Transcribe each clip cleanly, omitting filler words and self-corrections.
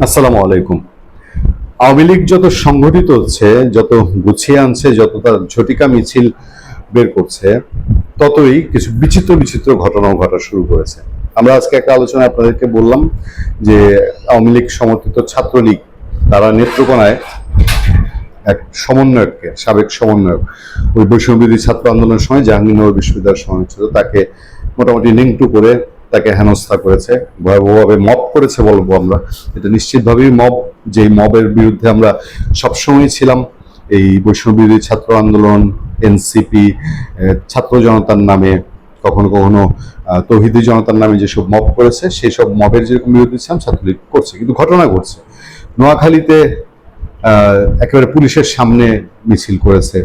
আসসালামু আলাইকুম। আওয়ামী লীগ যত সংগঠিত হচ্ছে, যত গুছিয়ে আনছে, যত তার ঝটিকা মিছিল বের করছে, ততই কিছু বিচিত্র বিচিত্র ঘটনাও ঘটা শুরু করেছে। আমরা আজকে একটা আলোচনা আপনাদেরকে বললাম যে আওয়ামী লীগ সমর্থিত ছাত্রলীগ তারা নেত্রকোনায় এক সমন্বয়ককে, সাবেক সমন্বয়ক, ওই বৈষম্যবিরোধী ছাত্র আন্দোলনের সময় জাহাঙ্গীরনগর বিশ্ববিদ্যালয়ের সময় ছিল, তাকে মোটামুটি নিংটু করে তাকে হেনস্থা করেছে, ভয়াবহভাবে মব করেছে বলবো আমরা। এটা নিশ্চিতভাবেই মব, যেই মবের বিরুদ্ধে আমরা সবসময় ছিলাম। এই বৈষম্যবিরোধী ছাত্র আন্দোলন, এনসিপি, ছাত্র জনতার নামে, কখনো কখনো তৌহিদি জনতার নামে যেসব মব করেছে, সেই সব মবের যেরকম বিরুদ্ধে ছিলাম, ছাত্রলীগ করছে। কিন্তু ঘটনা ঘটছে নোয়াখালীতে একেবারে পুলিশের সামনে মিছিল করেছে,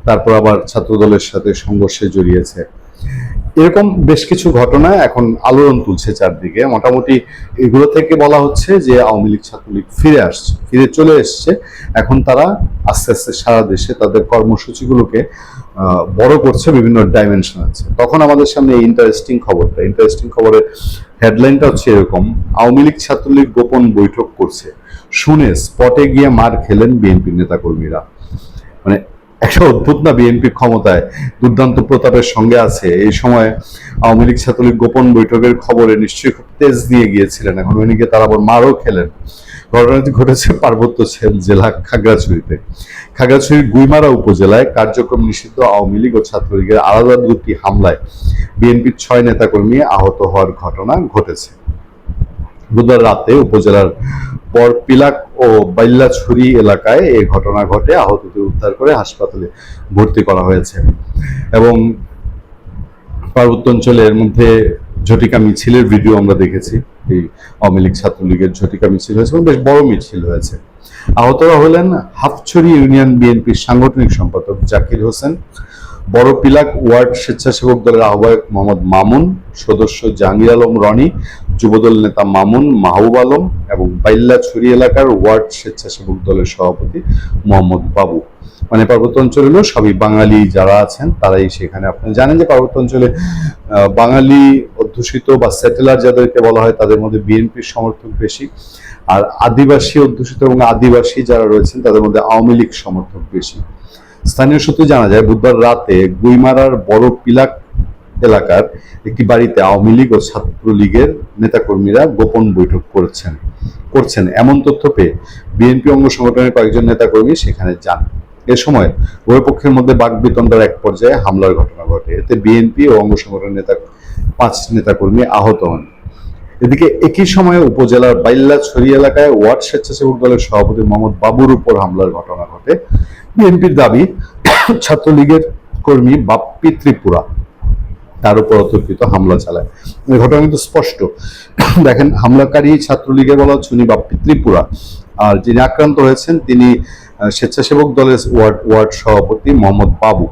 তারপর আবার ছাত্রদলের সাথে সংঘর্ষে জড়িয়েছে। এরকম বেশ কিছু ঘটনা এখন আলোড়ন তুলছে চারদিকে। মোটামুটি এগুলো থেকে বলা হচ্ছে যে আওয়ামী লীগ ছাত্রলীগ ফিরে চলে এসছে। এখন তারা আস্তে আস্তে সারা দেশে তাদের কর্মসূচিগুলোকে বড় করছে, বিভিন্ন ডাইমেনশন আছে। তখন আমাদের সামনে এই ইন্টারেস্টিং খবরের হেডলাইনটা হচ্ছে এরকম: আওয়ামী লীগ ছাত্রলীগ গোপন বৈঠক করছে, শুনে স্পটে গিয়ে মার খেলেন বিএনপি নেতাকর্মীরা। মানে একটা অদ্ভুত না, বিএনপি ক্ষমতায় দুর্দান্ত প্রতাপের সঙ্গে আছে, এই সময় আওয়ামী লীগ ছাত্রলীগ গোপন বৈঠকের খবরে নিশ্চয়ই খুব তেজ দিয়ে গিয়েছিলেন, এখন ওইদিকে তারা আবার মারও খেলেন। ঘটনাটি ঘটেছে পার্বত্য জেলা খাগড়াছড়ির গুইমারা উপজেলায় কার্যক্রম নিষিদ্ধ আওয়ামী লীগ ও ছাত্রলীগের আলাদা দুটি হামলায় বিএনপির 6 নেতাকর্মী আহত হওয়ার ঘটনা ঘটেছে। বুধবার রাতে উপজেলার বরপিলাক ও বাইল্লাছড়ি এলাকায় এই ঘটনা ঘটে। আহতদের উদ্ধার করে হাসপাতালে ভর্তি করা হয়েছে। এবং পার্বত্য অঞ্চলের মধ্যে ঝটিকা মিছিলের ভিডিও আমরা দেখেছি। এই আওয়ামী লীগ ছাত্রলীগের ঝটিকা মিছিল হয়েছে এবং বেশ বড় মিছিল হয়েছে। আহতরা হলেন হাফছড়ি ইউনিয়ন বিএনপির সাংগঠনিক সম্পাদক জাকির হোসেন, বড় পিলাক ওয়ার্ড স্বেচ্ছাসেবক দলের আহ্বায়ক মোহাম্মদ মামুন, সদস্য জাহাঙ্গীর আলম রনি, যুবদল নেতা মামুন, মাহবুব আলম এবং বাইল্লাছড়ি এলাকার ওয়ার্ড স্বেচ্ছাসেবক দলের সভাপতি মোহাম্মদ বাবু। মানে পার্বত্য অঞ্চল হলো সবই বাঙালি যারা আছেন তারাই সেখানে। আপনি জানেন যে পার্বত্য অঞ্চলে বাঙালি অধ্যুষিত বা সেটেলার যাদেরকে বলা হয়, তাদের মধ্যে বিএনপির সমর্থক বেশি। আর আদিবাসী অধ্যুষিত এবং আদিবাসী যারা রয়েছেন তাদের মধ্যে আওয়ামী লীগ সমর্থক বেশি। স্থানীয় সূত্রে জানা যায়, বুধবার রাতে গুইমারার বড় পিলাক এলাকার একটি বাড়িতে আওয়ামী লীগ ও ছাত্রলীগের নেতাকর্মীরা গোপন বৈঠক করছেন এমন তথ্য পেয়ে বিএনপি অঙ্গ সংগঠনের কয়েকজন নেতাকর্মী সেখানে যান। এ সময় উভয় পক্ষের মধ্যে বাকবিতণ্ডার এক পর্যায়ে হামলার ঘটনা ঘটে। এতে বিএনপি ও অঙ্গ সংগঠনের 5 নেতাকর্মী আহত হন। এদিকে একই সময়ে উপজেলার বাইল্লাছড়ি এলাকায় ওয়ার্ড স্বেচ্ছাসেবক দলের সভাপতি মোহাম্মদ বাবুর উপর হামলার ঘটনা ঘটে। বিএনপির দাবি, ছাত্রলীগের কর্মী বাপ্পি ত্রিপুরা তার উপর অতর্কিত হামলা চালায়। এই ঘটনা কিন্তু স্পষ্ট। দেখেন, হামলাকারী ছাত্রলীগের বলা হচ্ছে উনি বাপ্পি ত্রিপুরা, আর যিনি আক্রান্ত হয়েছেন তিনি স্বেচ্ছাসেবক দলের ওয়ার্ড সভাপতি মোহাম্মদ বাবু।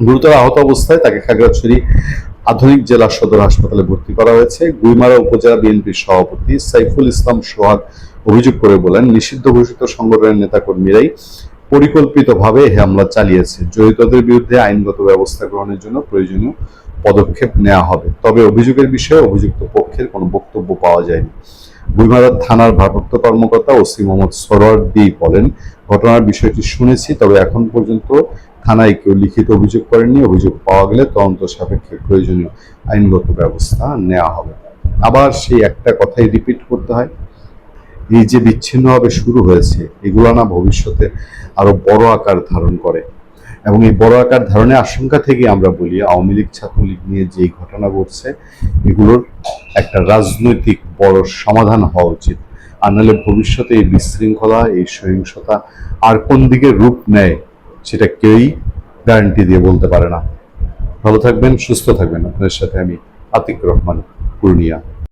গুরুতর আহত অবস্থায় তাকে খাগড়াছড়ি আধুনিক জেলা সদর হাসপাতালে ভর্তি করা হয়েছে। গুইমারা উপজেলা বিএনপির সভাপতি সাইফুল ইসলাম সোহাগ অভিযোগ করে বলেন, নিষিদ্ধ ঘোষিত সংগঠনের নেতাকর্মীরাই পরিকল্পিতভাবে হামলা চালিয়েছে। জড়িতদের বিরুদ্ধে আইনগত ব্যবস্থা গ্রহণের জন্য প্রয়োজনীয় পদক্ষেপ নেওয়া হবে। তবে অভিযোগের বিষয়ে অভিযুক্ত পক্ষের কোনো বক্তব্য পাওয়া যায়নি। গুইমারা থানার ভারপ্রাপ্ত কর্মকর্তা ওসি মোহাম্মদ সরওয়ার্দী বলেন, ঘটনার বিষয়টি শুনেছি, তবে এখন পর্যন্ত থানায় কেউ লিখিত অভিযোগ করেননি। অভিযোগ পাওয়া গেলে তদন্ত সাপেক্ষে প্রয়োজনীয় আইনগত ব্যবস্থা নেওয়া হবে। আবার সেই একটা কথাই রিপিট করতে হয়, এই যে বিচ্ছিন্নভাবে শুরু হয়েছে, এগুলো না ভবিষ্যতে আরো বড় আকার ধারণ করে। এবং এই বড় আকার ধারণের আশঙ্কা থেকে আমরা বলি, আওয়ামী লীগ ছাত্রলীগ নিয়ে যে ঘটনা ঘটছে, এগুলোর একটা রাজনৈতিক বড় সমাধান হওয়া উচিত। আর নাহলে ভবিষ্যতে এই বিশৃঙ্খলা, এই সহিংসতা আর কোন দিকে রূপ নেয় সেটা কেউই গ্যারান্টি দিয়ে বলতে পারে না। ভালো থাকবেন, সুস্থ থাকবেন। আপনার সাথে আমি আতিক রহমান, পূর্ণিয়া।